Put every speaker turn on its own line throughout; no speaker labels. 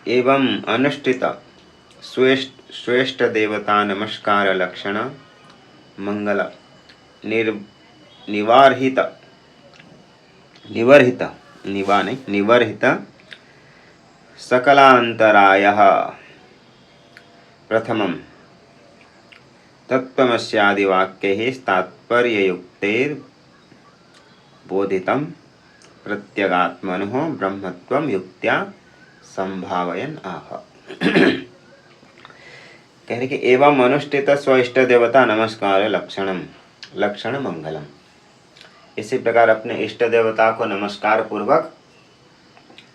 एवं अनुष्ठित श्रेष्ठ देवता नमस्कार लक्षण मंगल निवारहित निवर्हित निवर्हित सकलांतरायः प्रथमं तत्त्वमस्यादि वाक्यैः तात्पर्ययुक्तैर्बोधितं प्रत्यगात्मनः ब्रह्मत्वं युक्त्या संभावयन् आह। कह रहे कि एवं अनुष्ठित स्वेष्ट देवता नमस्कार लक्षण मंगलम। इसी प्रकार अपने इष्ट देवता को नमस्कार पूर्वक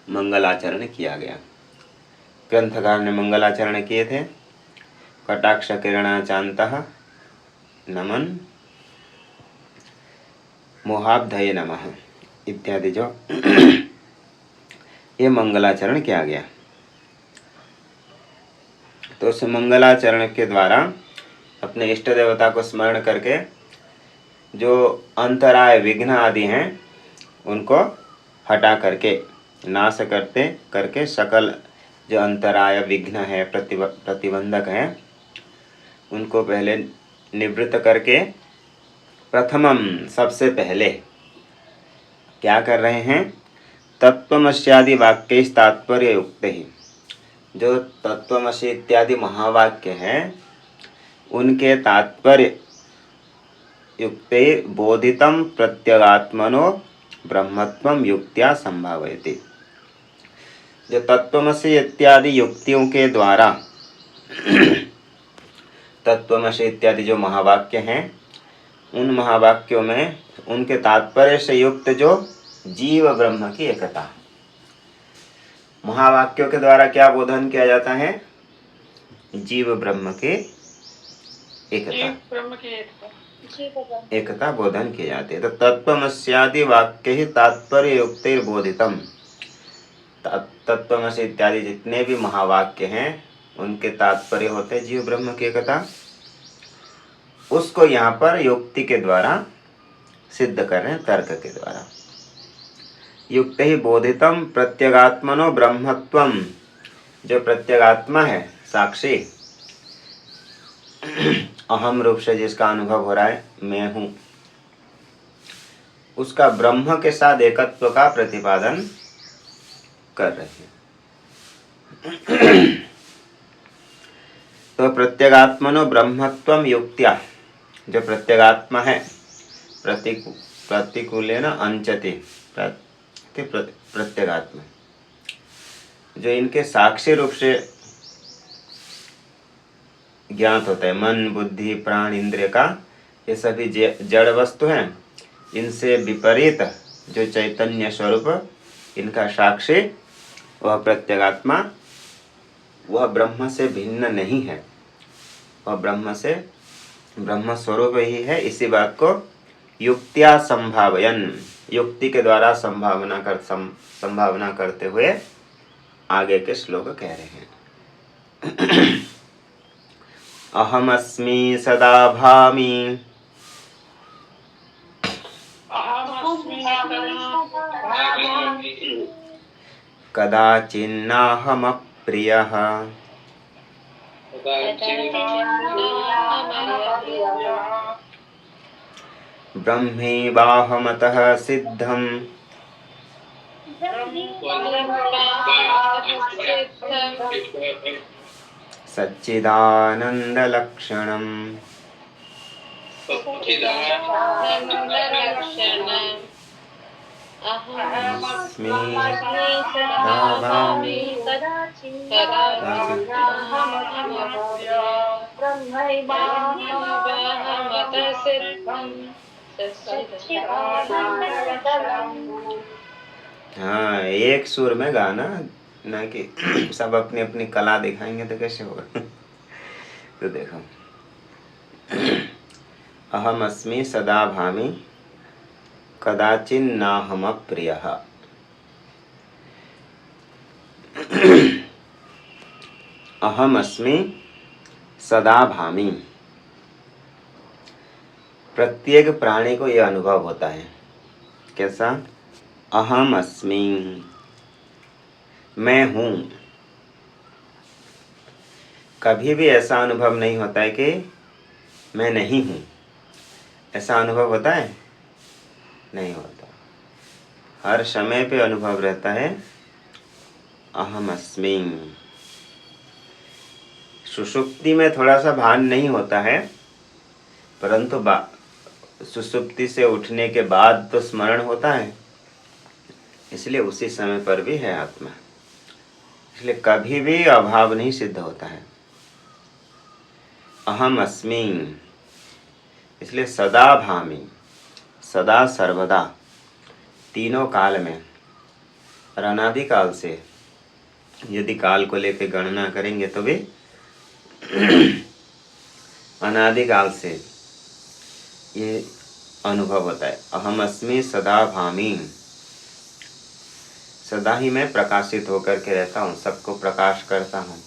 मंगलाचरण किया गया। ग्रंथकार ने मंगलाचरण किए थे। कटाक्ष किरणाचांतः नमन मोहाब्धये नमः इत्यादि जो ये मंगलाचरण किया गया। तो उस मंगलाचरण के द्वारा अपने इष्ट देवता को स्मरण करके जो अंतराय विघ्न आदि हैं उनको हटा करके नाश करके सकल जो अंतराय विघ्न है प्रतिबंधक है उनको पहले निवृत्त करके प्रथमम सबसे पहले क्या कर रहे हैं? तत्त्वमस्यादि वाक्य तात्पर्य युक्त ही जो तत्त्वमसि इत्यादि महावाक्य हैं उनके तात्पर्य युक्ते बोधितम प्रत्यगात्मनो ब्रह्मत्वम युक्त्या संभावयति। जो तत्त्वमसि इत्यादि युक्तियों के द्वारा तत्त्वमसि इत्यादि जो महावाक्य हैं उन महावाक्यों में उनके तात्पर्य से युक्त जो जीव ब्रह्म की एकता। महावाक्यों के द्वारा क्या बोधन किया जाता है? जीव ब्रह्म के एकता बोधन किए जाते हैं। तो तत्त्वमस्यादि वाक्य ही तात्पर्य युक्तैर्बोधितम। तत्त्वमसि इत्यादि जितने भी महावाक्य हैं उनके तात्पर्य होते जीव ब्रह्म की एकता। उसको यहाँ पर युक्ति के द्वारा सिद्ध कर रहे हैं, तर्क के द्वारा। युक्त ही बोधितम प्रत्यगात्मनो ब्रह्मत्वम। जो प्रत्यगात्मा है साक्षी अहम रूप से जिसका अनुभव हो रहा है मैं हूँ, उसका ब्रह्म के साथ एकत्व का प्रतिपादन कर रहे हैं। तो प्रत्यगात्मनो ब्रह्मत्वम युक्त्या। जो प्रत्यगात्मा है प्रतिकूलेन अंचति प्रत्यगात्मा जो इनके साक्षी रूप से ज्ञात होता है, मन बुद्धि प्राण इंद्रिय का ये सभी जड़ वस्तु हैं। इनसे विपरीत जो चैतन्य स्वरूप इनका साक्षी वह प्रत्यगात्मा वह ब्रह्म से भिन्न नहीं है, वह ब्रह्म स्वरूप ही है। इसी बात को युक्त्या संभावयन, युक्ति के द्वारा संभावना करते हुए आगे के श्लोक कह रहे हैं। अहमस्मि सदा भामि कदाचिन्नाहमप्रियः ब्रह्मैवाहमतः सिद्धम् सच्चिदानन्दलक्षणम् अहमस्मि भामि हाँ, एक सुर में गाना, ना कि सब अपनी अपनी कला दिखाएंगे तो कैसे होगा। तो देखो, अहम अस्मि सदा भामि कदाचिन्नाहमप्रियः। अहम अस्मि सदा भामि। प्रत्येक प्राणी को यह अनुभव होता है। कैसा? अहम अस्मि, मैं हूँ। कभी भी ऐसा अनुभव नहीं होता है कि मैं नहीं हूँ। ऐसा अनुभव होता है? नहीं होता। हर समय पे अनुभव रहता है अहम अस्मि। सुषुप्ति में थोड़ा सा भान नहीं होता है, परंतु सुषुप्ति से उठने के बाद तो स्मरण होता है, इसलिए उसी समय पर भी है आत्मा। इसलिए कभी भी अभाव नहीं सिद्ध होता है। अहम अस्मि, इसलिए सदा भामि, सदा सर्वदा, तीनों काल में और अनादिकाल से यदि काल को लेकर गणना करेंगे तो भी अनादिकाल से ये अनुभव होता है। अहम अस्मि सदा भामि, सदा ही मैं प्रकाशित होकर के रहता हूँ, सबको प्रकाश करता हूँ।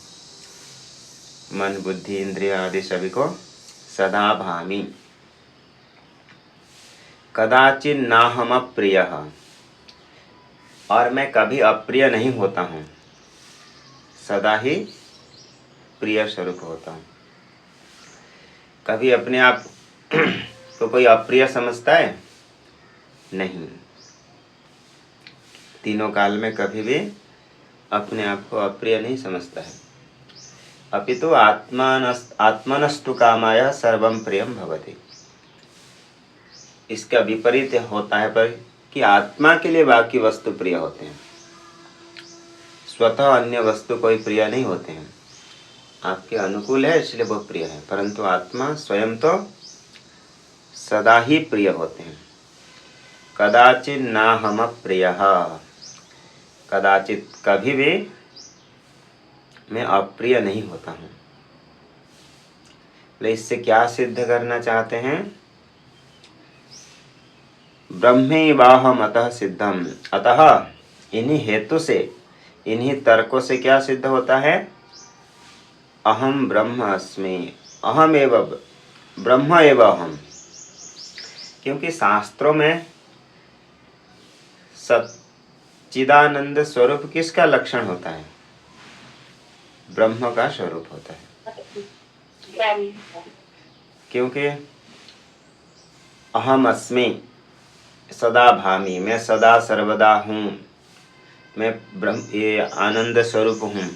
मन बुद्धि इंद्रिय आदि सभी को सदा भामि। कदाचित नाहम अप्रियः, और मैं कभी अप्रिय नहीं होता हूँ, सदा ही प्रिय स्वरूप होता हूँ। कभी अपने आप तो कोई अप्रिय समझता है? नहीं। तीनों काल में कभी भी अपने आप को अप्रिय नहीं समझता है। अपितु आत्मनस्तु कामाय सर्वं प्रियं भवति। इसका विपरीत होता है पर कि आत्मा के लिए बाकी वस्तु प्रिय होते हैं, स्वतः अन्य वस्तु कोई प्रिय नहीं होते हैं। आपके अनुकूल है इसलिए वो प्रिय है, परंतु आत्मा स्वयं तो सदा ही प्रिय होते हैं। कदाचित नाहम प्रियः, कदाचित कभी भी मैं अप्रिय नहीं होता हूँ। इससे क्या सिद्ध करना चाहते हैं? ब्रह्मैवाहम् अतः सिद्धम, अतः इन्हीं हेतु से, इन्हीं तर्कों से क्या सिद्ध होता है? अहम ब्रह्म अस्मि, अहम एव ब्रह्म एव अहम। क्योंकि शास्त्रों में सच्चिदानंद स्वरूप किसका लक्षण होता है? ब्रह्म का स्वरूप होता है। क्योंकि अहम अस्मि सदा भामि, मैं सदा सर्वदा हूँ, मैं ब्रह्म, ये आनंद स्वरूप हूँ।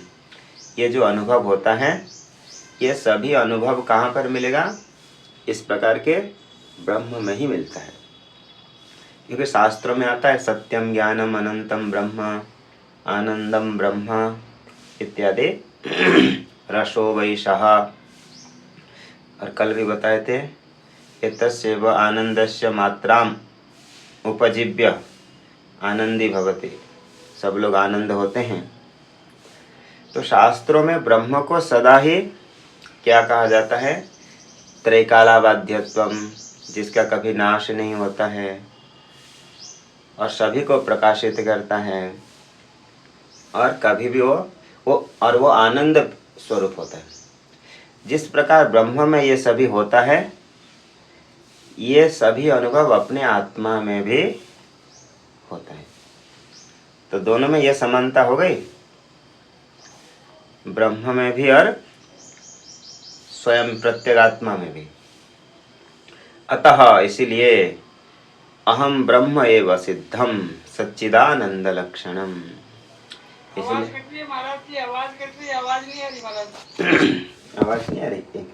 ये जो अनुभव होता है, ये सभी अनुभव कहाँ पर मिलेगा? इस प्रकार के ब्रह्म में ही मिलता है। क्योंकि शास्त्रों में आता है सत्यम ज्ञानम अनंतम ब्रह्म आनंदम ब्रह्म इत्यादि रसो वैशः। और कल भी बताए थे एतस्यैव आनंदस्य मात्राम उपजीव्य आनंदी भवति, सब लोग आनंद होते हैं। तो शास्त्रों में ब्रह्म को सदा ही क्या कहा जाता है? त्रैकालाबाध्यत्वम, जिसका कभी नाश नहीं होता है और सभी को प्रकाशित करता है, और कभी भी वो आनंद स्वरूप होता है। जिस प्रकार ब्रह्म में ये सभी होता है, ये सभी अनुभव अपने आत्मा में भी होता है। तो दोनों में ये समानता हो गई, ब्रह्म में भी और स्वयं प्रत्यगात्मा में भी। अतः इसीलिए अहम ब्रह्म एव सिद्धम सच्चिदानंद लक्षणम। इसलिए आवाज नहीं आ रही।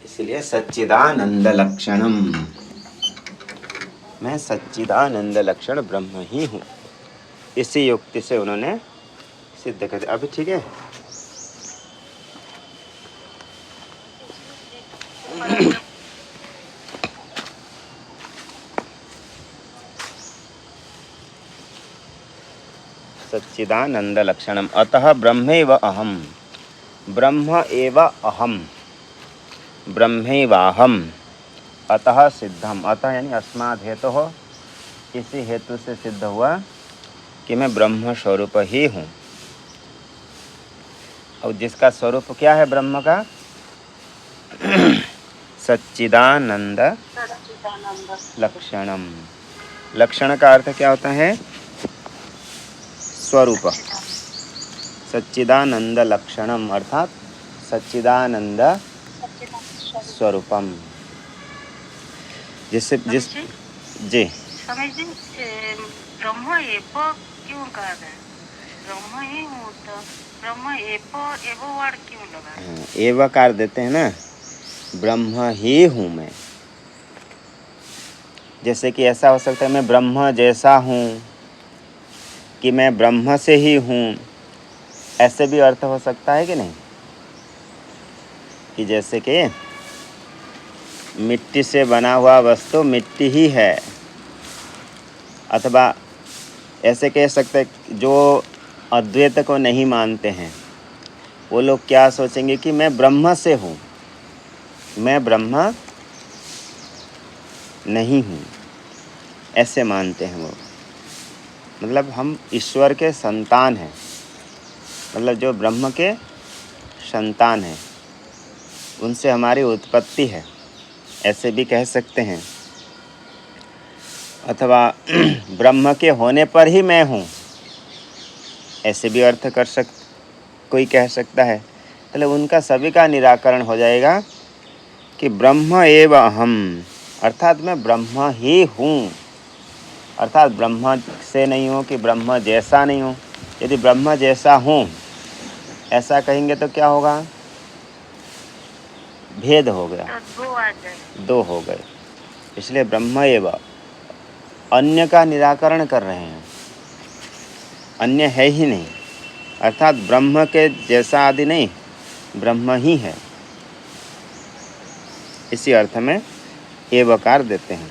इसलिए सच्चिदानंद लक्षणम, मैं सच्चिदानंद लक्षण ब्रह्म ही हूँ। इसी युक्ति से उन्होंने सिद्ध कर दिया। अभी ठीक है। सच्चिदानंद लक्षणम अतः ब्रह्मैव अहम, ब्रह्म एव अहम ब्रह्मैवाहम अतः सिद्धम। अतः यानी अस्माद् हेतु हो, इसी हेतु से सिद्ध हुआ कि मैं ब्रह्म स्वरूप ही हूँ। और जिसका स्वरूप क्या है ब्रह्म का? सच्चिदानंद लक्षणम। लक्षण का अर्थ क्या होता है? स्वरूप। सच्चिदानंद लक्षणम अर्थात सच्चिदानंद स्वरूपम। जिस जी
स्वामी जी ब्रह्म एव क्यों कहा है? ब्रह्म ही हूँ तो ब्रह्म एव वर्ड क्यों लगा?
एवकार देते हैं ना, ब्रह्म ही हूँ मैं। जैसे कि ऐसा हो सकता है मैं ब्रह्म जैसा हूँ, कि मैं ब्रह्म से ही हूँ, ऐसे भी अर्थ हो सकता है कि नहीं? कि जैसे कि मिट्टी से बना हुआ वस्तु मिट्टी ही है, अथवा ऐसे कह सकते हैं जो अद्वैत को नहीं मानते हैं वो लोग क्या सोचेंगे कि मैं ब्रह्म से हूँ, मैं ब्रह्म नहीं हूँ, ऐसे मानते हैं वो। मतलब हम ईश्वर के संतान हैं, मतलब जो ब्रह्म के संतान हैं, उनसे हमारी उत्पत्ति है, ऐसे भी कह सकते हैं। अथवा ब्रह्म के होने पर ही मैं हूँ, ऐसे भी अर्थ कोई कह सकता है। मतलब उनका सभी का निराकरण हो जाएगा कि ब्रह्म एव अहम, अर्थात मैं ब्रह्म ही हूँ। अर्थात ब्रह्म से नहीं हूँ कि ब्रह्म जैसा नहीं हूँ। यदि ब्रह्म जैसा हूँ ऐसा कहेंगे तो क्या होगा? भेद हो गया, दो हो गए। इसलिए ब्रह्म एव, अन्य का निराकरण कर रहे हैं, अन्य है ही नहीं। अर्थात ब्रह्म के जैसा आदि नहीं, ब्रह्म ही है। इसी अर्थ में एवकार देते हैं।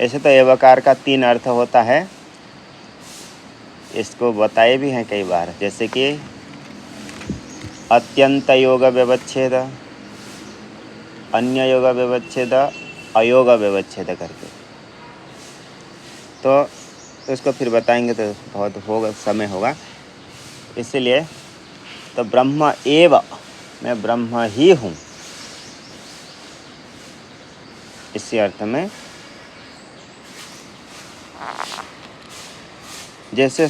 ऐसे तो एवकार का 3 अर्थ होता है, इसको बताए भी हैं कई बार। जैसे कि अत्यंत योग व्यवच्छेद, अन्य योग व्यवच्छेद, अयोग व्यवच्छेद करके। तो उसको फिर बताएंगे तो बहुत होगा, समय होगा। इसलिए तो ब्रह्म एव, मैं ब्रह्म ही हूँ, इसी अर्थ में। जैसे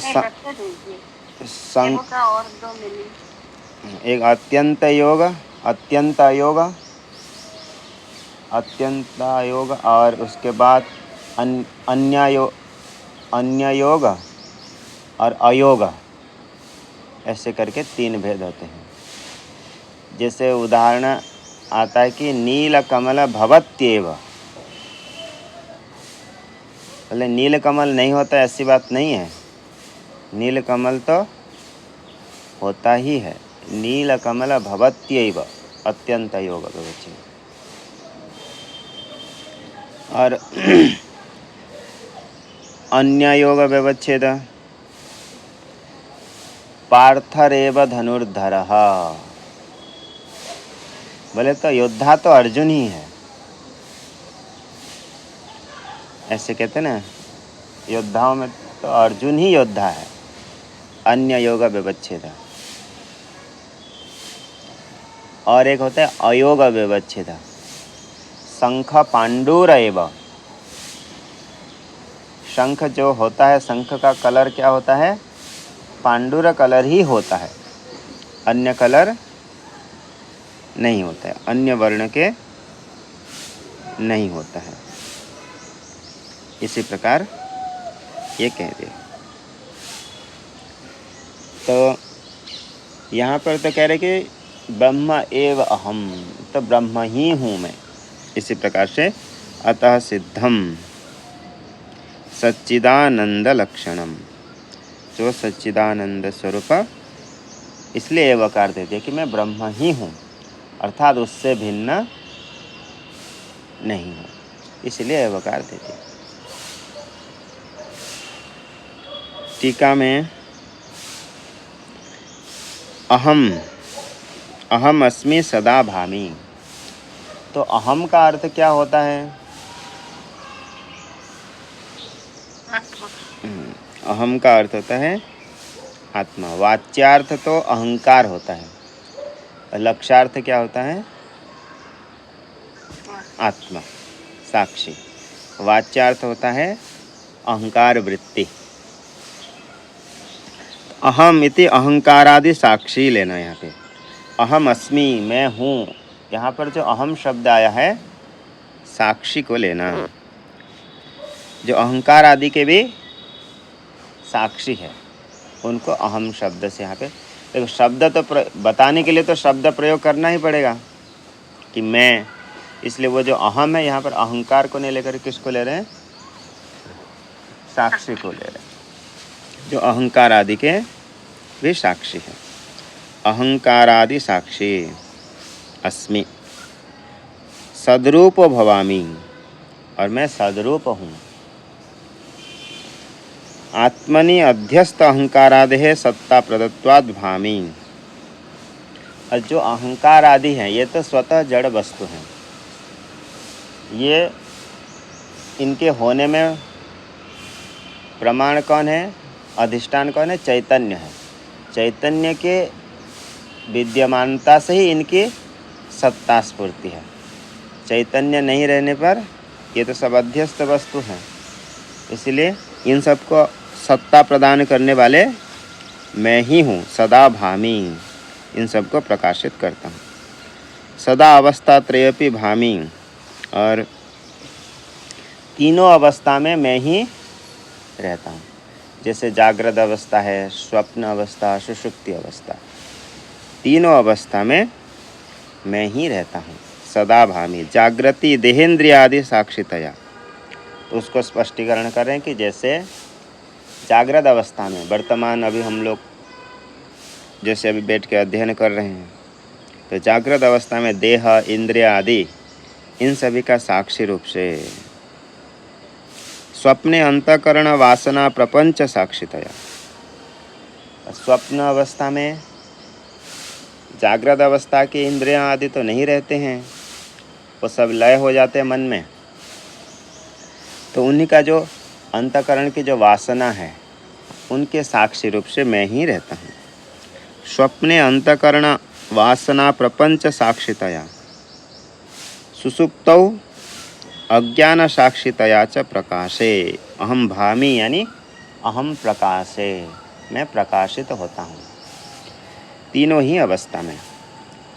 एक अत्यंत योग, अत्यंत योग, अत्यंत योग, और उसके बाद अन्य योग और अयोग, ऐसे करके 3 भेद होते हैं। जैसे उदाहरण आता है कि नील कमल भवत्येव। पहले नील कमल नहीं होता ऐसी बात नहीं है, नील कमल तो होता ही है। नील कमल भवत्येव अत्यंत योग व्यवच्छेद। और अन्य योग व्यवच्छेद पार्थरेव धनुर्धरः। बोले तो योद्धा तो अर्जुन ही है, ऐसे कहते ना, योद्धाओं में तो अर्जुन ही योद्धा है। अन्य योग व्यवच्छेद। और एक होता है अयोग व्यवच्छेद, शंख पांडुरेव। शंख जो होता है, शंख का कलर क्या होता है? पांडुर कलर ही होता है, अन्य कलर नहीं होता है, अन्य वर्ण के नहीं होता है। इसी प्रकार ये कह दे। तो यहाँ पर तो कह रहे कि ब्रह्म एव अहम, तो ब्रह्म ही हूँ मैं। इसी प्रकार से अतः सिद्धम सच्चिदानंद लक्षणम, जो सच्चिदानंद स्वरूप, इसलिए एवकार दे दिया कि मैं ब्रह्म ही हूँ, अर्थात उससे भिन्न नहीं हूँ, इसलिए एवकार दे दिया। टीका में अहम अस्मि सदा भामि, तो अहम का अर्थ क्या होता है? अहम का अर्थ होता है आत्मा। वाच्यार्थ तो अहंकार होता है, लक्ष्यार्थ क्या होता है? आत्मा। साक्षी। वाच्यार्थ होता है अहंकार वृत्ति। अहम इति अहंकारादि साक्षी लेना। यहाँ पे अहम अस्मि, मैं हूँ, यहाँ पर जो अहम शब्द आया है साक्षी को लेना। जो अहंकार आदि के भी साक्षी है उनको अहम शब्द से यहाँ पे देखो। शब्द तो बताने के लिए तो शब्द प्रयोग करना ही पड़ेगा कि मैं, इसलिए वो जो अहम है यहाँ पर अहंकार को नहीं लेकर किसको ले रहे हैं? साक्षी को ले रहे हैं। जो अहंकार आदि के भी साक्षी है। अहंकारादि साक्षी अस्मि सद्रूप भवामि, और मैं सद्रूप हूँ। आत्मनि अध्यस्त अहंकारादेह सत्ता प्रदत्वाद भामि। और जो अहंकार आदि हैं ये तो स्वतः जड़ वस्तु हैं। ये इनके होने में प्रमाण कौन है? अधिष्ठान कौन है? चैतन्य है। चैतन्य के विद्यमानता से ही इनकी सत्ता स्फूर्ति है। चैतन्य नहीं रहने पर ये तो सब अध्यस्त वस्तु हैं। इसलिए इन सबको सत्ता प्रदान करने वाले मैं ही हूँ। सदा भामी, इन सबको प्रकाशित करता हूँ। सदा अवस्था त्रयपि भामी, और तीनों अवस्था में मैं ही रहता हूँ। जैसे जागृत अवस्था है, स्वप्न अवस्था, सुषुप्ति अवस्था, तीनों अवस्था में मैं ही रहता हूँ। सदा भामी जागृति देहेंद्रियादि साक्षितया। तो उसको स्पष्टीकरण करें कि जैसे जागृत अवस्था में वर्तमान अभी हम लोग जैसे अभी बैठ के अध्ययन कर रहे हैं, तो जागृत अवस्था में देह, इंद्रिय आदि इन सभी का साक्षी रूप से। स्वप्ने अंतःकरण वासना प्रपंच साक्षितया। स्वप्न अवस्था में जागृत अवस्था के इंद्रियां आदि तो नहीं रहते हैं, वो सब लय हो जाते हैं मन में। तो उन्हीं का जो अंतःकरण की जो वासना है उनके साक्षी रूप से मैं ही रहता हूँ। स्वप्ने अंतःकरण वासना प्रपंच साक्षितया। सुसुप्तौ अज्ञान साक्षितया च प्रकाशे अहम भामी, यानी अहम प्रकाशे, मैं प्रकाशित होता हूँ। तीनों ही अवस्था में,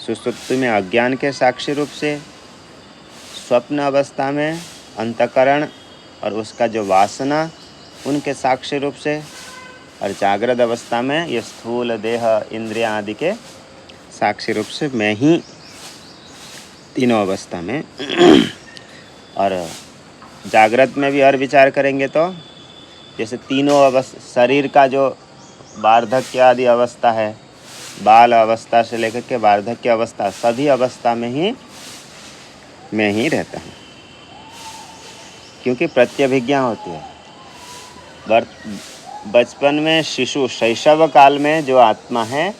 सुसुप्ति में अज्ञान के साक्षी रूप से, स्वप्न अवस्था में अंतःकरण और उसका जो वासना उनके साक्षी रूप से, और जागृत अवस्था में ये स्थूल देह इंद्रिय आदि के साक्षी रूप से मैं ही तीनों अवस्था में। और जागृत में भी और विचार करेंगे तो जैसे तीनों अवस्था, शरीर का जो वार्धक्य आदि अवस्था है, बाल अवस्था से लेकर के वार्धक्य अवस्था, सभी अवस्था में ही मैं ही रहता हूँ। क्योंकि प्रत्यभिज्ञा होती है। बचपन में शिशु शैशव काल में जो आत्मा है,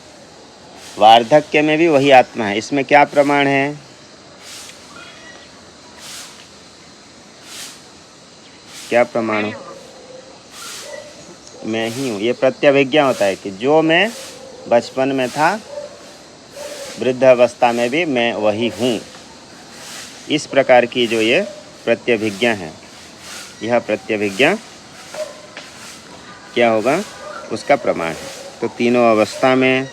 वार्धक्य में भी वही आत्मा है। इसमें क्या प्रमाण है? क्या प्रमाण हो? मैं ही हूँ। ये प्रत्यभिज्ञा होता है कि जो मैं बचपन में था, वृद्ध अवस्था में भी मैं वही हूँ। इस प्रकार की जो ये प्रत्यभिज्ञा है, यह प्रत्यभिज्ञा क्या होगा? उसका प्रमाण है। तो तीनों अवस्था में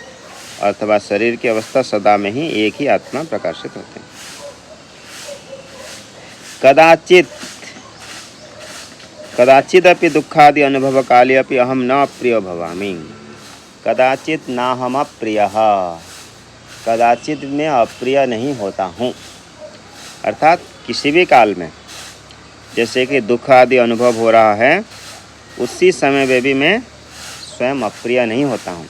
अथवा शरीर की अवस्था सदा में ही एक ही आत्मा प्रकाशित होते हैं। कदाचिदपि दुखादि अनुभव काले अपि अहम न प्रिय भवामि। कदाचित ना हम अप्रिय, कदाचित मैं अप्रिय नहीं होता हूँ। अर्थात किसी भी काल में जैसे कि दुख आदि अनुभव हो रहा है, उसी समय में भी मैं स्वयं अप्रिय नहीं होता हूँ।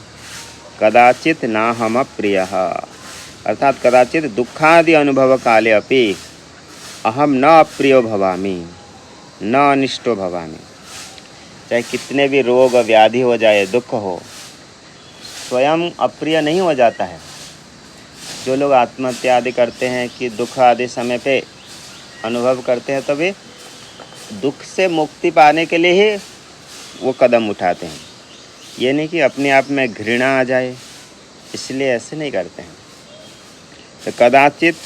कदाचित ना हम अप्रिय, अर्थात कदाचित दुखादि अनुभव काले अपि अहम न अप्रियो भवामि न अनिष्टो भवामि। चाहे कितने भी रोग व्याधि हो जाए, दुख हो, स्वयं अप्रिय नहीं हो जाता है। जो लोग आत्महत्या आदि करते हैं कि दुख आदि समय पे अनुभव करते हैं, तो वे दुख से मुक्ति पाने के लिए ही वो कदम उठाते हैं। ये नहीं कि अपने आप में घृणा आ जाए, इसलिए ऐसे नहीं करते हैं। तो कदाचित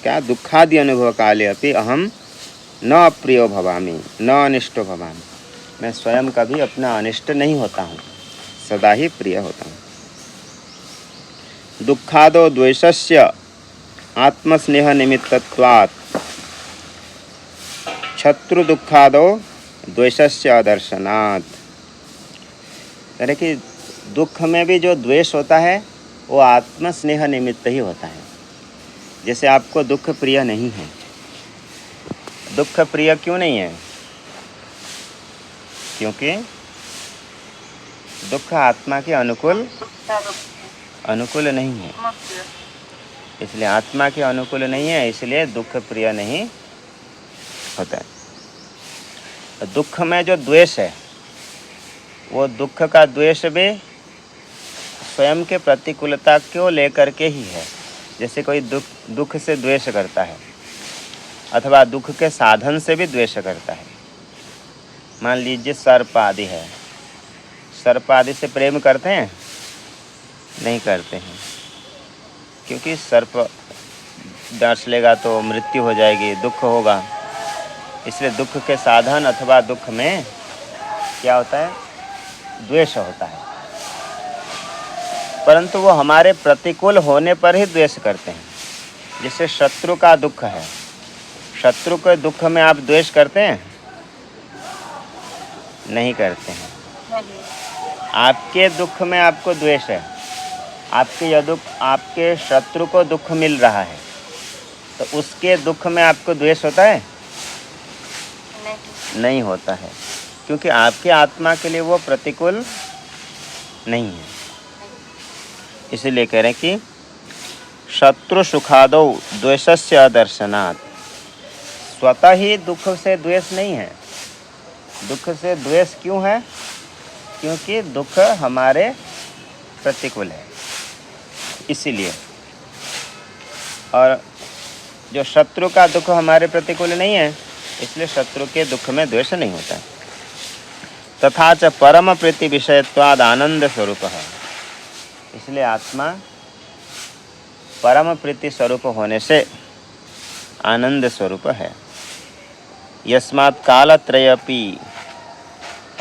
क्या दुखादि अनुभव काले अपि अहम न अप्रियो भवामि न अनिष्टो भवामि, मैं स्वयं कभी अपना अनिष्ट नहीं होता हूँ, सदा ही प्रिय होता हूँ। दुःखादो द्वेषस्य आत्मस्नेह निमित्तत्वात् शत्रु दुःखादो द्वेषस्य अदर्शनात्। यानी कि दुख में भी जो द्वेष होता है वो आत्मस्नेह निमित्त ही होता है। जैसे आपको दुख प्रिय नहीं है, दुख प्रिय क्यों नहीं है? क्योंकि दुख आत्मा के अनुकूल नहीं है, इसलिए आत्मा के अनुकूल नहीं है, इसलिए दुख प्रिय नहीं होता है। दुख में जो द्वेष है वो दुख का द्वेष भी स्वयं के प्रतिकूलता को लेकर के ही है। जैसे कोई दुख से द्वेष करता है अथवा दुख के साधन से भी द्वेष करता है। मान लीजिए सर्प आदि है, सर्प आदि से प्रेम करते हैं? नहीं करते हैं, क्योंकि सर्प डस लेगा तो मृत्यु हो जाएगी, दुख होगा। इसलिए दुख के साधन अथवा दुख में क्या होता है? द्वेष होता है। परंतु वो हमारे प्रतिकूल होने पर ही द्वेष करते हैं। जैसे शत्रु का दुख है, शत्रु के दुख में आप द्वेष करते हैं? नहीं करते हैं। आपके दुख में आपको द्वेष है, आपके शत्रु को दुख मिल रहा है तो उसके दुख में आपको द्वेष होता है? नहीं होता है, क्योंकि आपके आत्मा के लिए वो प्रतिकूल नहीं है। इसीलिए कह रहे हैं कि शत्रु सुखादो द्वेषस्य अदर्शनात्। स्वतः ही दुख से द्वेष नहीं है। दुख से द्वेष क्यों है? क्योंकि दुख हमारे प्रतिकूल है, इसीलिए। और जो शत्रु का दुख हमारे प्रतिकूल नहीं है, इसलिए शत्रु के दुख में द्वेष नहीं होता है। तथा च परम प्रीति विषयत्वाद आनंद स्वरूप है। इसलिए आत्मा परम प्रीति स्वरूप होने से आनंद स्वरूप है। यस्मात् कालत्रयपि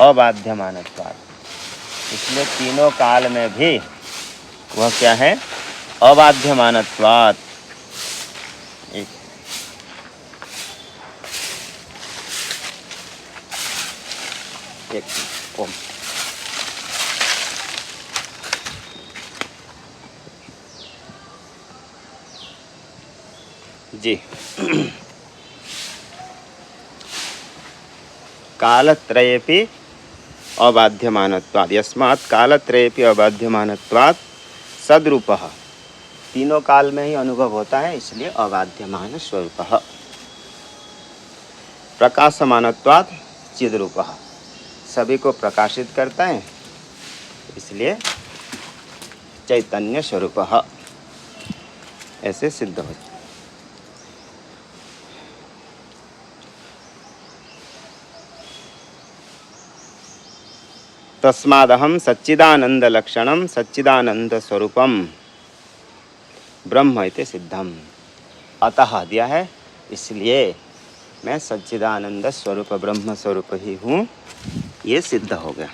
अबाध्यमानत्वात्। इसलिए तीनों काल में भी वह क्या है? अबाध्यमानत्वात्। एक ओम। जी कालत्रयेपि अबाध्यमानत्वात्। यस्मात् कालत्रयेपि अबाध्यमानत्वात् सद्रूपः। तीनों काल में ही अनुभव होता है, इसलिए अबाध्यमान स्वरूपः। प्रकाशमानत्वात् चिद्रूपः। सभी को प्रकाशित करता है, इसलिए चैतन्य स्वरूपः ऐसे सिद्ध हो। तस्मादहं सच्चिदानंद लक्षणम सच्चिदानंद स्वरूपम ब्रह्म इति सिद्धम। अतः दिया है, इसलिए मैं सच्चिदानंद स्वरूप ब्रह्म स्वरूप ही हूँ, ये सिद्ध हो गया।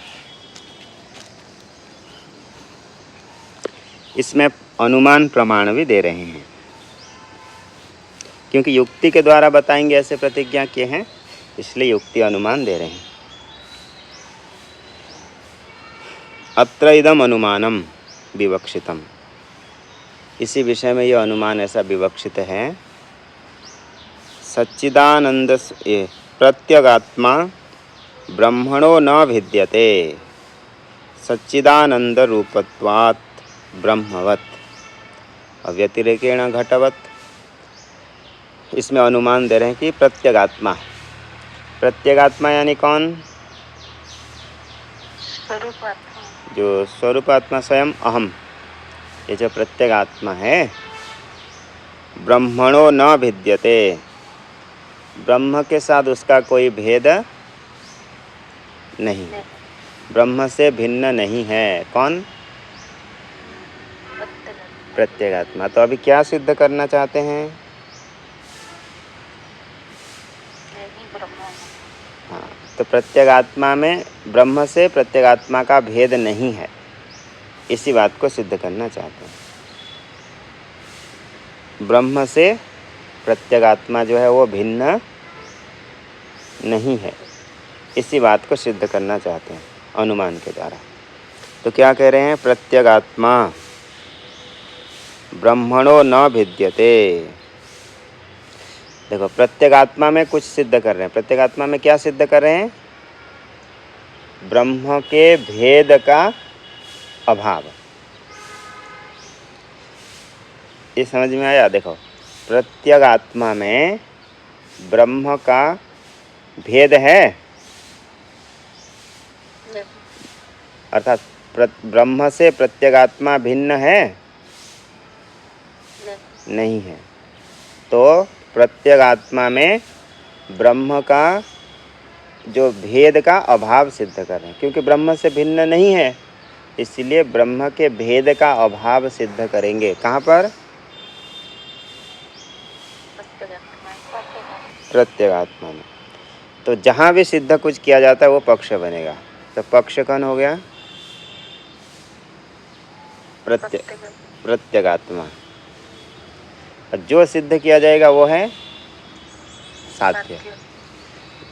इसमें अनुमान प्रमाण भी दे रहे हैं, क्योंकि युक्ति के द्वारा बताएंगे ऐसे प्रतिज्ञा किए हैं, इसलिए युक्ति अनुमान दे रहे हैं। अत्र इदम अनुमानम विवक्षितम। इसी विषय में यह अनुमान ऐसा विवक्षित है। सच्चिदानंद प्रत्यगात्मा ब्रह्मणो न भिद्यते सच्चिदानंद रूपत्वात् ब्रह्मवत् अव्यतिरेकेण घटवत्। इसमें अनुमान दे रहे हैं कि प्रत्यगात्मा, प्रत्यगात्मा यानी कौन?
स्वरूपात्मा।
जो स्वरूपात्मा स्वयं अहम, ये जो प्रत्यगात्मा है, ब्रह्मणो न भिद्यते, ब्रह्म के साथ उसका कोई भेद नहीं, ब्रह्म से भिन्न नहीं है। कौन? प्रत्यगात्मा। तो अभी क्या सिद्ध करना चाहते हैं? तो प्रत्यगात्मा में ब्रह्म से प्रत्यगात्मा का भेद नहीं है, इसी बात को सिद्ध करना चाहते हैं। ब्रह्म से प्रत्यगात्मा जो है वो भिन्न नहीं है, इसी बात को सिद्ध करना चाहते हैं अनुमान के द्वारा। तो क्या कह रहे हैं? प्रत्यगात्मा ब्रह्मणो न भिद्यते। देखो, प्रत्यगात्मा में कुछ सिद्ध कर रहे हैं। प्रत्यगात्मा में क्या सिद्ध कर रहे हैं? ब्रह्म के भेद का अभाव। ये समझ में आया? देखो, प्रत्यगात्मा में ब्रह्म का भेद है, अर्थात ब्रह्म से प्रत्यगात्मा भिन्न है? नहीं है। तो प्रत्यगात्मा में ब्रह्म का जो भेद का अभाव सिद्ध कर रहे हैं, क्योंकि ब्रह्म से भिन्न नहीं है, इसलिए ब्रह्म के भेद का अभाव सिद्ध करेंगे। कहाँ पर? प्रत्यगात्मा में। तो जहाँ भी सिद्ध कुछ किया जाता है वो पक्ष बनेगा। तो पक्ष कौन हो गया? प्रत्यगात्मा। और जो सिद्ध किया जाएगा वो है साध्य।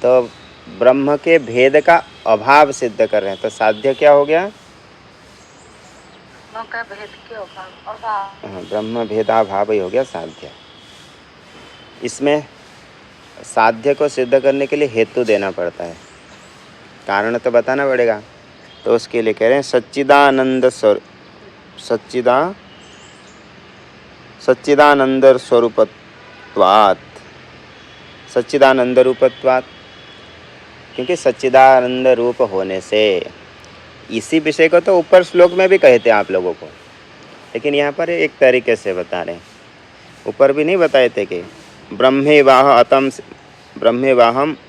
तो ब्रह्म के भेद का अभाव सिद्ध कर रहे हैं, तो साध्य क्या हो गया? हाँ, ब्रह्म भेदाभाव ही हो गया साध्य। इसमें साध्य को सिद्ध करने के लिए हेतु देना पड़ता है, कारण तो बताना पड़ेगा। तो उसके लिए कह रहे हैं सच्चिदानंद सच्चिदानंद स्वरूपत्वात्, सच्चिदानंद रूपत्वात्, क्योंकि सच्चिदानंद रूप होने से। इसी विषय को तो ऊपर श्लोक में भी कहे थे आप लोगों को, लेकिन यहाँ पर एक तरीके से बता रहे हैं। ऊपर भी नहीं बताए थे कि ब्रह्मेवाहम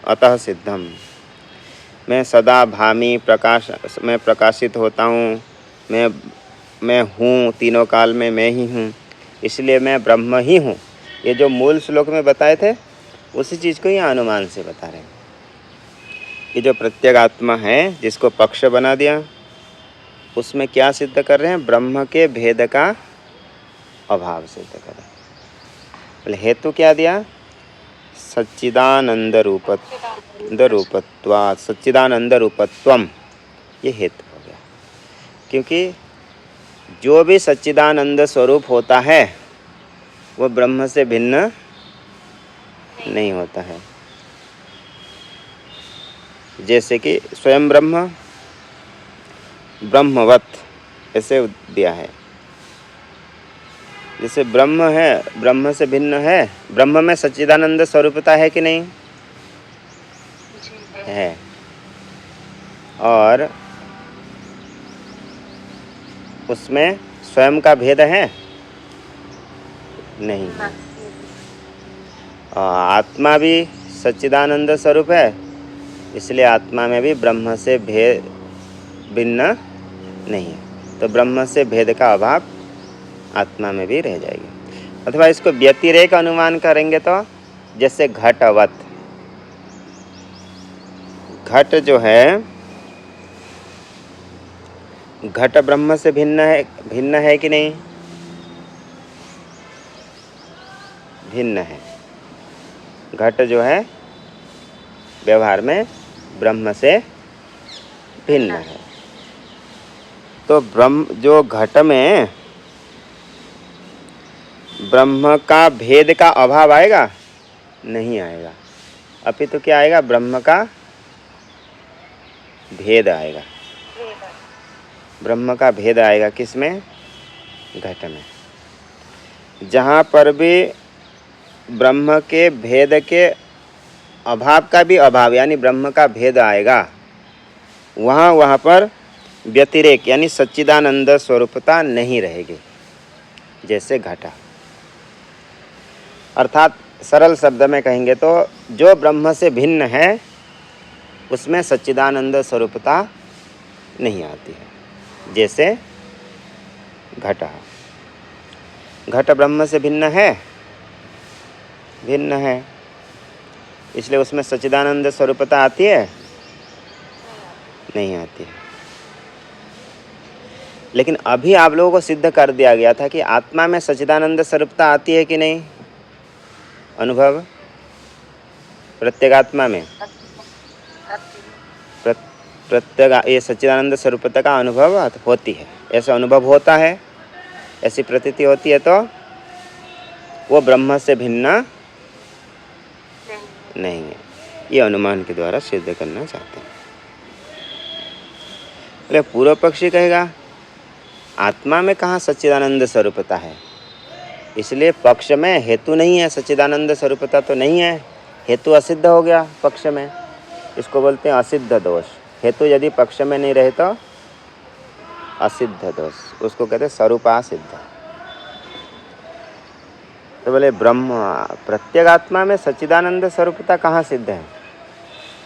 अतः सिद्धम, मैं सदा भामी मैं प्रकाशित होता हूँ, मैं हूँ, तीनों काल में मैं ही हूँ, इसलिए मैं ब्रह्म ही हूँ। ये जो मूल श्लोक में बताए थे उसी चीज़ को यहाँ अनुमान से बता रहे हैं। ये जो प्रत्यगात्मा है जिसको पक्ष बना दिया, उसमें क्या सिद्ध कर रहे हैं? ब्रह्म के भेद का अभाव सिद्ध कर रहे हैं। बोले हेतु क्या दिया? सच्चिदानंद रूपत्वात्, सच्चिदानंद रूपत्वम, ये हेतु हो गया। क्योंकि जो भी सच्चिदानंद स्वरूप होता है वो ब्रह्म से भिन्न नहीं होता है। जैसे कि स्वयं ब्रह्मवत ऐसे दिया है। जैसे ब्रह्म है, ब्रह्म से भिन्न है, ब्रह्म में सच्चिदानंद स्वरूपता है कि नहीं? है। और उसमें स्वयं का भेद है? नहीं। आत्मा भी सच्चिदानंद स्वरूप है, इसलिए आत्मा में भी ब्रह्म से भेद भिन्न नहीं है। तो ब्रह्म से भेद का अभाव आत्मा में भी रह जाएगी। अथवा इसको व्यतिरेक अनुमान करेंगे तो जैसे घटवत, घट जो है, घट ब्रह्म से भिन्न है कि नहीं? भिन्न है। घट जो है व्यवहार में ब्रह्म से भिन्न है। तो जो घट में ब्रह्म का भेद का अभाव आएगा? नहीं आएगा। अपितु क्या आएगा? ब्रह्म का भेद आएगा। ब्रह्म का भेद आएगा किसमें? घट में। जहाँ पर भी ब्रह्म के भेद के अभाव का भी अभाव यानी ब्रह्म का भेद आएगा, वहाँ पर व्यतिरेक यानी सच्चिदानंद स्वरूपता नहीं रहेगी, जैसे घटा। अर्थात सरल शब्द में कहेंगे तो जो ब्रह्म से भिन्न है उसमें सच्चिदानंद स्वरूपता नहीं आती है, जैसे घटा। घट ब्रह्म से भिन्न है? भिन्न है, इसलिए उसमें सच्चिदानंद स्वरूपता आती है? नहीं आती है। लेकिन अभी आप लोगों को सिद्ध कर दिया गया था कि आत्मा में सच्चिदानंद स्वरूपता आती है कि नहीं, अनुभव प्रत्येगात्मा में प्रत्येक ये सच्चिदानंद स्वरूपता का अनुभव होती है। ऐसा अनुभव होता है, ऐसी प्रतीति होती है, तो वो ब्रह्म से भिन्न नहीं है। ये अनुमान के द्वारा सिद्ध करना चाहते हैं। अरे पूर्व पक्षी कहेगा आत्मा में कहाँ सच्चिदानंद स्वरूपता है, इसलिए पक्ष में हेतु नहीं है, सच्चिदानंद स्वरूपता तो नहीं है, हेतु असिद्ध हो गया पक्ष में। इसको बोलते हैं असिद्ध दोष। हेतु यदि पक्ष में नहीं रहे तो असिद्ध दोष, उसको कहते हैं स्वरूपासिद्ध। तो बोले ब्रह्म प्रत्येगात्मा में सच्चिदानंद स्वरूपता कहाँ सिद्ध है?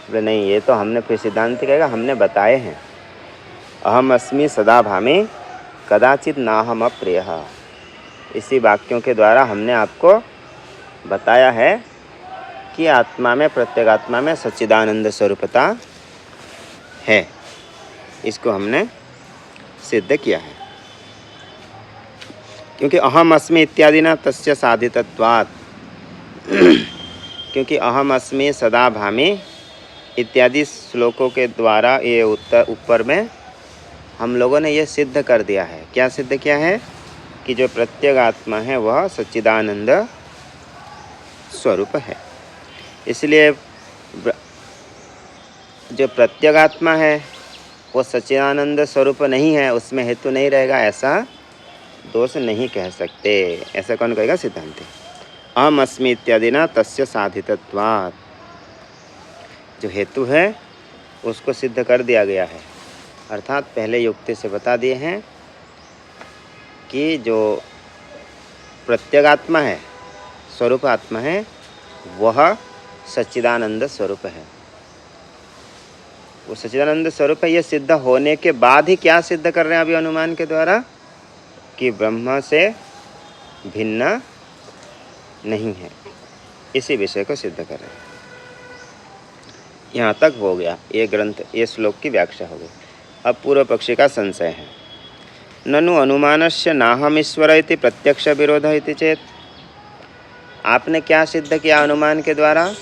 बोले नहीं, ये तो हमने फिर सिद्धांत कहेगा हमने बताए हैं। अहम अस्मि सदा भामी कदाचित नाहम अप्रियः, इसी वाक्यों के द्वारा हमने आपको बताया है कि आत्मा में प्रत्येगात्मा में सच्चिदानंद स्वरूपता है। इसको हमने सिद्ध किया है, क्योंकि अहम अस्मि इत्यादि ना तस्य साधितत्वात् क्योंकि अहम अस्मि सदा भामी इत्यादि श्लोकों के द्वारा ये ऊपर में हम लोगों ने ये सिद्ध कर दिया है। क्या सिद्ध किया है? कि जो प्रत्येगात्मा है वह सच्चिदानंद स्वरूप है। इसलिए जो प्रत्येगात्मा है वो सच्चिदानंद स्वरूप नहीं है, उसमें हेतु नहीं रहेगा, ऐसा दोष नहीं कह सकते। ऐसा कौन कहेगा? सिद्धांत। अहम अस्मि इत्यादि ना तस्य साधितत्वात्, जो हेतु है उसको सिद्ध कर दिया गया है। अर्थात पहले युक्ति से बता दिए हैं कि जो प्रत्येगात्मा है, स्वरूप आत्मा है, वह सच्चिदानंद स्वरूप है। वो सच्चिदानंद स्वरूप है। ये सिद्ध होने के बाद ही क्या सिद्ध कर रहे हैं अभी अनुमान के द्वारा? कि ब्रह्म से भिन्न नहीं है, इसी विषय को सिद्ध कर रहे हैं। यहाँ तक हो गया, ये ग्रंथ, ये श्लोक की व्याख्या हो गई। अब पूर्व पक्षी का संशय है। ननु अनुमानस्य नाहम ईश्वर इति प्रत्यक्ष विरोध इति चेत, आपने क्या सिद्ध किया अनुमान के द्वारा?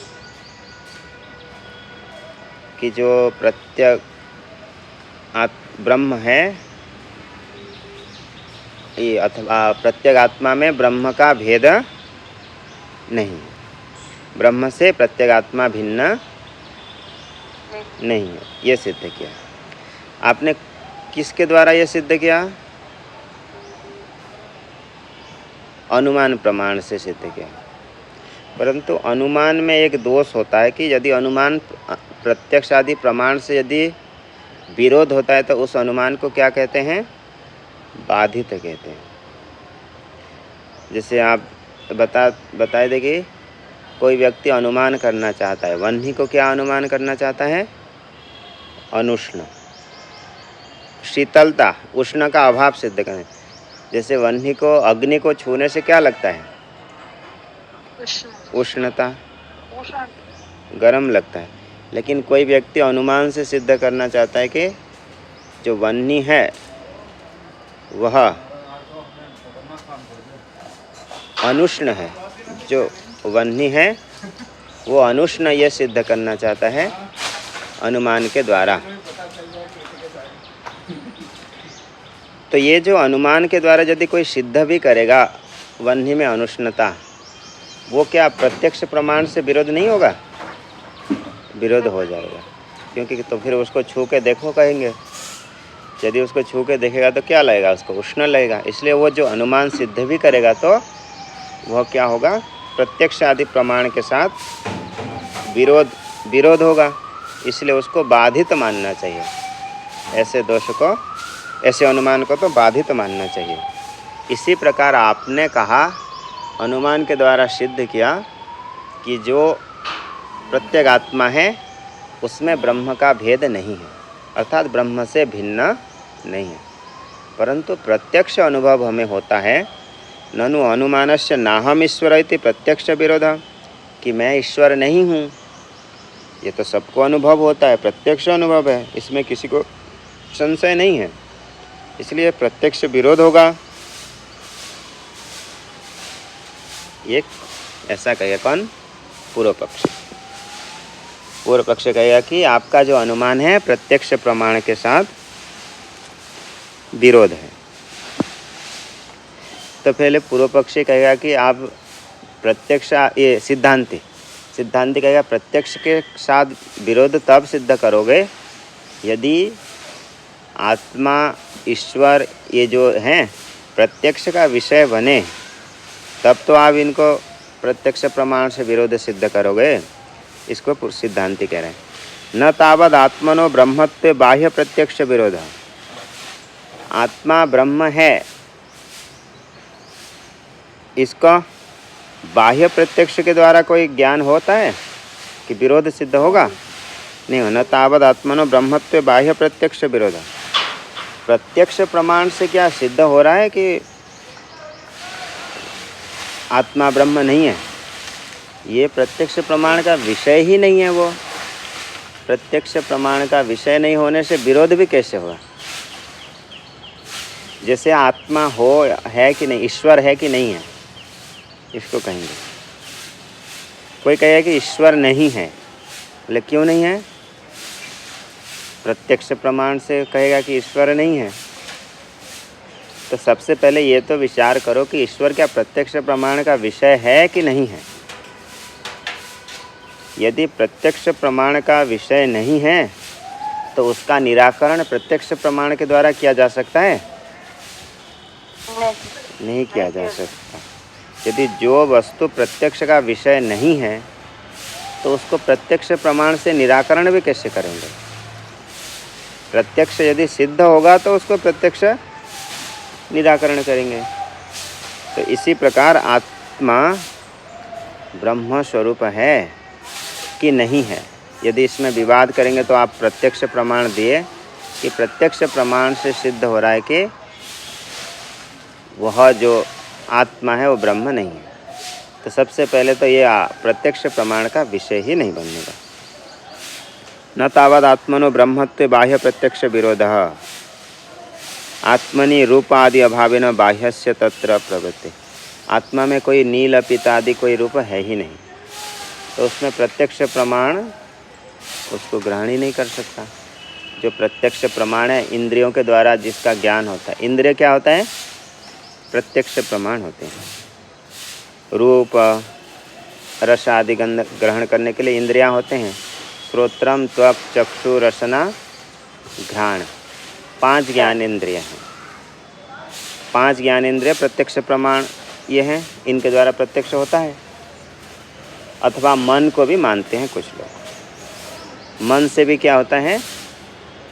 कि जो ब्रह्म है, ये अथवा प्रत्येगात्मा में ब्रह्म का भेद नहीं, ब्रह्म से प्रत्येगात्मा भिन्न नहीं है, ये सिद्ध किया। आपने किसके द्वारा ये सिद्ध किया? अनुमान प्रमाण से सिद्ध किया। परंतु अनुमान में एक दोष होता है कि यदि अनुमान प्रत्यक्ष आदि प्रमाण से यदि विरोध होता है तो उस अनुमान को क्या कहते हैं? बाधित कहते हैं। जैसे आप बताए दे कि कोई व्यक्ति अनुमान करना चाहता है, वह्नि को क्या अनुमान करना चाहता है? अनुष्ण, शीतलता, उष्ण का अभाव सिद्ध करें। जैसे वह्नि को, अग्नि को छूने से क्या लगता है? उष्णता, गर्म लगता है। लेकिन कोई व्यक्ति अनुमान से सिद्ध करना चाहता है कि जो वह्नि है वह अनुष्ण है, जो वह्नि है वो अनुष्ण, ये सिद्ध करना चाहता है अनुमान के द्वारा। तो ये जो अनुमान के द्वारा यदि कोई सिद्ध भी करेगा वह्नि में अनुष्णता, वो क्या प्रत्यक्ष प्रमाण से विरोध नहीं होगा? विरोध हो जाएगा, क्योंकि तो फिर उसको छू के देखो कहेंगे। यदि उसको छू के देखेगा तो क्या लगेगा? उसको उष्ण लगेगा। इसलिए वो जो अनुमान सिद्ध भी करेगा तो वह क्या होगा? प्रत्यक्ष आदि प्रमाण के साथ विरोध होगा, इसलिए उसको बाधित मानना चाहिए। ऐसे दोष को, ऐसे अनुमान को तो बाधित मानना चाहिए। इसी प्रकार आपने कहा, अनुमान के द्वारा सिद्ध किया कि जो प्रत्येगात्मा है उसमें ब्रह्म का भेद नहीं है, अर्थात ब्रह्म से भिन्न नहीं है। परंतु प्रत्यक्ष अनुभव हमें होता है। ननु अनुमानस्य नाहम ईश्वर इति प्रत्यक्ष विरोध, कि मैं ईश्वर नहीं हूँ, ये तो सबको अनुभव होता है, प्रत्यक्ष अनुभव है, इसमें किसी को संशय नहीं है। इसलिए प्रत्यक्ष विरोध होगा। ये ऐसा कहेगा कौन? पूर्व पक्ष। पूर्व पक्ष कहेगा कि आपका जो अनुमान है प्रत्यक्ष प्रमाण के साथ विरोध है। तो पहले पूर्व पक्षी कहेगा कि आप प्रत्यक्ष, ये सिद्धांति कहेगा प्रत्यक्ष के साथ विरोध तब सिद्ध करोगे यदि आत्मा ईश्वर ये जो हैं प्रत्यक्ष का विषय बने, तब तो आप इनको प्रत्यक्ष प्रमाण से विरोध सिद्ध करोगे। इसको सिद्धांति कह रहे हैं। न तावद आत्मनो ब्रह्मत्व बाह्य प्रत्यक्ष विरोध। आत्मा ब्रह्म है, इसका बाह्य प्रत्यक्ष के द्वारा कोई ज्ञान होता है कि विरोध सिद्ध होगा? नहीं हो। न तावद आत्मनो ब्रह्मत्व बाह्य प्रत्यक्ष विरोध। प्रत्यक्ष प्रमाण से क्या सिद्ध हो रहा है कि आत्मा ब्रह्म नहीं है? ये प्रत्यक्ष प्रमाण का विषय ही नहीं है। वो प्रत्यक्ष प्रमाण का विषय नहीं होने से विरोध भी कैसे होगा? जैसे आत्मा हो है कि नहीं, ईश्वर है कि नहीं है, इसको कहेंगे। कोई कहेगा कि ईश्वर नहीं है, बोले क्यों नहीं है? प्रत्यक्ष प्रमाण से कहेगा कि ईश्वर नहीं है। तो सबसे पहले ये तो विचार करो कि ईश्वर क्या प्रत्यक्ष प्रमाण का विषय है कि नहीं है। यदि प्रत्यक्ष प्रमाण का विषय नहीं है तो उसका निराकरण प्रत्यक्ष प्रमाण के द्वारा किया जा सकता है? नहीं किया जा सकता। यदि जो वस्तु प्रत्यक्ष का विषय नहीं है तो उसको प्रत्यक्ष प्रमाण से निराकरण भी कैसे करेंगे? प्रत्यक्ष यदि सिद्ध होगा तो उसको प्रत्यक्ष निराकरण करेंगे। तो इसी प्रकार आत्मा ब्रह्म स्वरूप है कि नहीं है, यदि इसमें विवाद करेंगे तो आप प्रत्यक्ष प्रमाण दिए कि प्रत्यक्ष प्रमाण से सिद्ध हो रहा है कि वह जो आत्मा है वो ब्रह्म नहीं है। तो सबसे पहले तो ये प्रत्यक्ष प्रमाण का विषय ही नहीं बनेगा। न तावद आत्मनो ब्रह्मत्व बाह्य प्रत्यक्ष विरोध। आत्मनि रूप आदि अभावेन बाह्यस्य तत्र प्रवृत्ति। आत्मा में कोई नील पिता आदि कोई रूप है ही नहीं, तो उसमें प्रत्यक्ष प्रमाण उसको ग्रहण ही नहीं कर सकता। जो प्रत्यक्ष प्रमाण है इंद्रियों के द्वारा जिसका ज्ञान होता है, इंद्रिय क्या होता है? प्रत्यक्ष प्रमाण होते हैं। रूप रस आदि गंध ग्रहण करने के लिए इंद्रियां होते हैं। श्रोत्रम त्वक चक्षु रसना घ्राण, 5 ज्ञान इंद्रिय हैं। 5 ज्ञान इंद्रिय प्रत्यक्ष प्रमाण ये हैं, इनके द्वारा प्रत्यक्ष होता है। अथवा मन को भी मानते हैं कुछ लोग। मन से भी क्या होता है?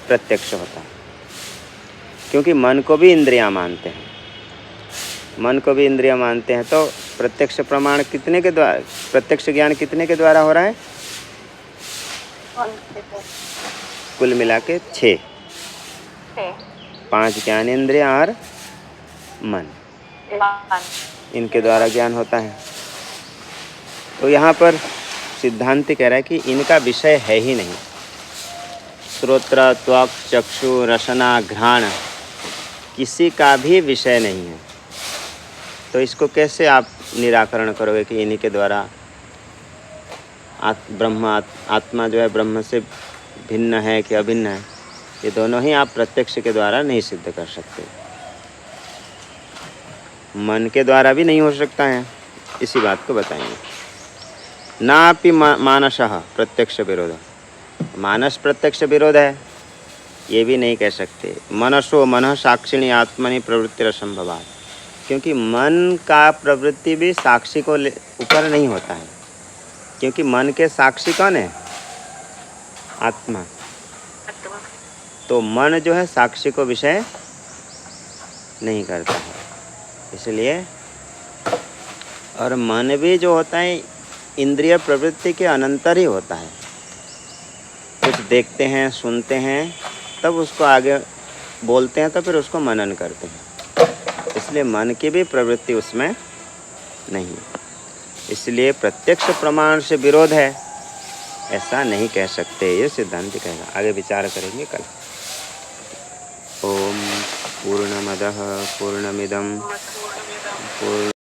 प्रत्यक्ष होता है, क्योंकि मन को भी इंद्रियां मानते हैं। मन को भी इंद्रियां मानते हैं तो प्रत्यक्ष प्रमाण कितने के द्वारा, प्रत्यक्ष ज्ञान कितने के द्वारा हो रहा है? कुल मिला के 6। 5 ज्ञान इंद्रियां और मन, इनके द्वारा ज्ञान होता है। तो यहाँ पर सिद्धांत कह रहा है कि इनका विषय है ही नहीं। श्रोत्र त्वक चक्षु रसना घ्राण किसी का भी विषय नहीं है। तो इसको कैसे आप निराकरण करोगे कि इन्हीं के द्वारा आत्मा जो है ब्रह्म से भिन्न है कि अभिन्न है? ये दोनों ही आप प्रत्यक्ष के द्वारा नहीं सिद्ध कर सकते, मन के द्वारा भी नहीं हो सकता है। इसी बात को बताएंगे। नापि मानसः प्रत्यक्ष विरोध। मानस प्रत्यक्ष विरोध है ये भी नहीं कह सकते। मनसो मनः साक्षिणी आत्मनि प्रवृत्तिरसंभवात्, क्योंकि मन का प्रवृत्ति भी साक्षी को ऊपर नहीं होता है। क्योंकि मन के साक्षी कौन है? आत्मा। तो मन जो है साक्षी को विषय नहीं करता है, इसलिए। और मन भी जो होता है इंद्रिय प्रवृत्ति के अनंतर ही होता है। कुछ देखते हैं, सुनते हैं, तब उसको आगे बोलते हैं, तो फिर उसको मनन करते हैं। इसलिए मन की भी प्रवृत्ति उसमें नहीं। इसलिए प्रत्यक्ष प्रमाण से विरोध है ऐसा नहीं कह सकते, ये सिद्धांत कहेगा। आगे विचार करेंगे कल। ओम पूर्णमदः पूर्णमिदं पूर्ण